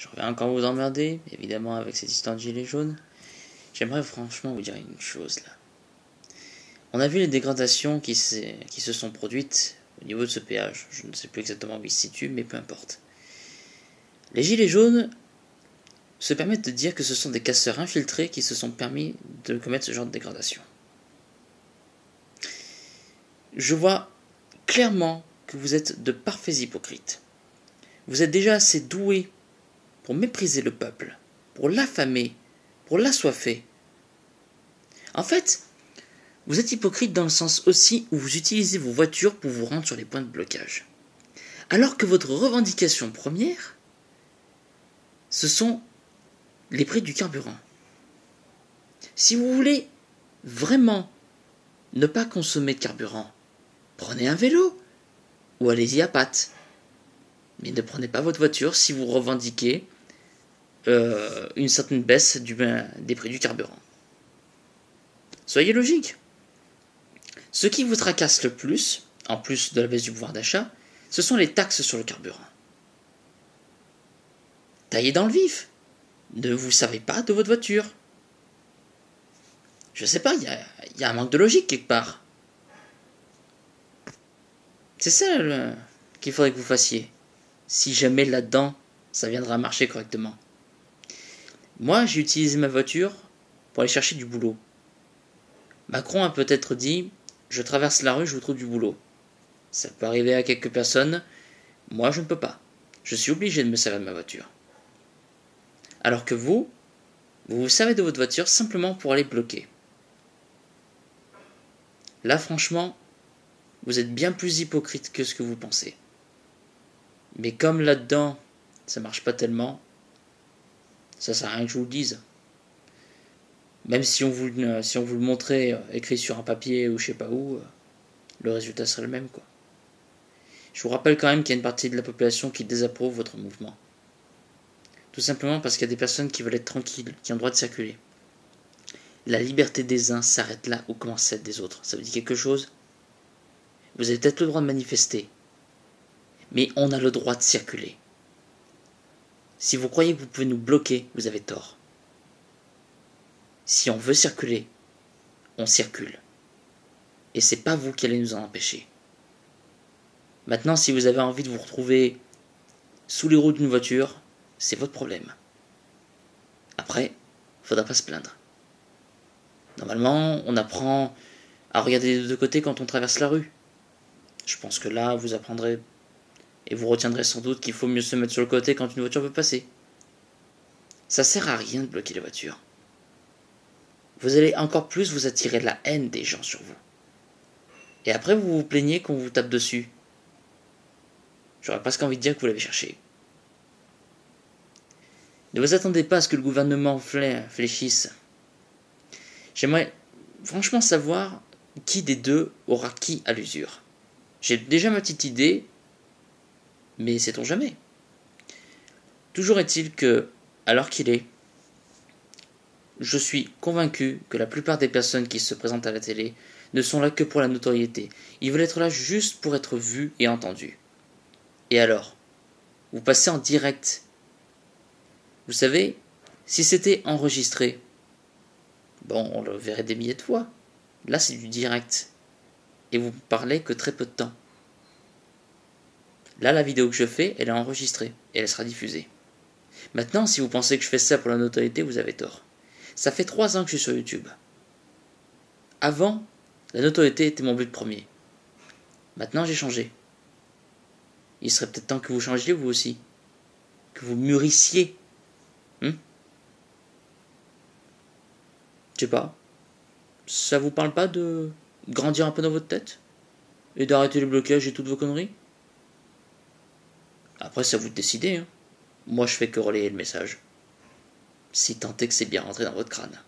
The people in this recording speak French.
Je reviens encore vous emmerder, évidemment avec cette histoire de gilet jaune. J'aimerais franchement vous dire une chose là. On a vu les dégradations qui se sont produites au niveau de ce péage. Je ne sais plus exactement où il se situe, mais peu importe. Les gilets jaunes se permettent de dire que ce sont des casseurs infiltrés qui se sont permis de commettre ce genre de dégradation. Je vois clairement que vous êtes de parfaits hypocrites. Vous êtes déjà assez doués pour mépriser le peuple, pour l'affamer, pour l'assoiffer. En fait, vous êtes hypocrite dans le sens aussi où vous utilisez vos voitures pour vous rendre sur les points de blocage. Alors que votre revendication première, ce sont les prix du carburant. Si vous voulez vraiment ne pas consommer de carburant, prenez un vélo ou allez-y à pattes. Mais ne prenez pas votre voiture si vous revendiquez une certaine baisse des prix du carburant. Soyez logique. Ce qui vous tracasse le plus, en plus de la baisse du pouvoir d'achat, ce sont les taxes sur le carburant. Taillez dans le vif. Ne vous savez pas de votre voiture. Je sais pas, il y a un manque de logique quelque part. C'est ça qu'il faudrait que vous fassiez. Si jamais là-dedans, ça viendra marcher correctement. Moi, j'ai utilisé ma voiture pour aller chercher du boulot. Macron a peut-être dit « Je traverse la rue, je vous trouve du boulot ». Ça peut arriver à quelques personnes. Moi, je ne peux pas. Je suis obligé de me servir de ma voiture. Alors que vous vous servez de votre voiture simplement pour aller bloquer. Là, franchement, vous êtes bien plus hypocrite que ce que vous pensez. Mais comme là-dedans, ça marche pas tellement, ça sert à rien que je vous le dise. Même si on vous le montrait écrit sur un papier ou je sais pas où, le résultat serait le même, quoi. Je vous rappelle quand même qu'il y a une partie de la population qui désapprouve votre mouvement. Tout simplement parce qu'il y a des personnes qui veulent être tranquilles, qui ont le droit de circuler. La liberté des uns s'arrête là où commence celle des autres. Ça vous dit quelque chose? Vous avez peut-être le droit de manifester, mais on a le droit de circuler. Si vous croyez que vous pouvez nous bloquer, vous avez tort. Si on veut circuler, on circule. Et c'est pas vous qui allez nous en empêcher. Maintenant, si vous avez envie de vous retrouver sous les roues d'une voiture, c'est votre problème. Après, faudra pas se plaindre. Normalement, on apprend à regarder des deux côtés quand on traverse la rue. Je pense que là, vous apprendrez et vous retiendrez sans doute qu'il faut mieux se mettre sur le côté quand une voiture veut passer. Ça sert à rien de bloquer les voitures. Vous allez encore plus vous attirer la haine des gens sur vous. Et après, vous vous plaignez qu'on vous tape dessus. J'aurais presque envie de dire que vous l'avez cherché. Ne vous attendez pas à ce que le gouvernement fléchisse. J'aimerais franchement savoir qui des deux aura qui à l'usure. J'ai déjà ma petite idée, mais sait-on jamais. Toujours est-il que, à l'heure qu'il est, je suis convaincu que la plupart des personnes qui se présentent à la télé ne sont là que pour la notoriété. Ils veulent être là juste pour être vus et entendus. Et alors, vous passez en direct. Vous savez, si c'était enregistré, bon, on le verrait des milliers de fois. Là, c'est du direct. Et vous parlez que très peu de temps. Là, la vidéo que je fais, elle est enregistrée. Et elle sera diffusée. Maintenant, si vous pensez que je fais ça pour la notoriété, vous avez tort. Ça fait 3 ans que je suis sur YouTube. Avant, la notoriété était mon but premier. Maintenant, j'ai changé. Il serait peut-être temps que vous changiez vous aussi. Que vous mûrissiez. Je sais pas. Ça vous parle pas de grandir un peu dans votre tête? Et d'arrêter les blocages et toutes vos conneries? Après, c'est à vous de décider. Moi, je fais que relayer le message. Si tant est que c'est bien rentré dans votre crâne.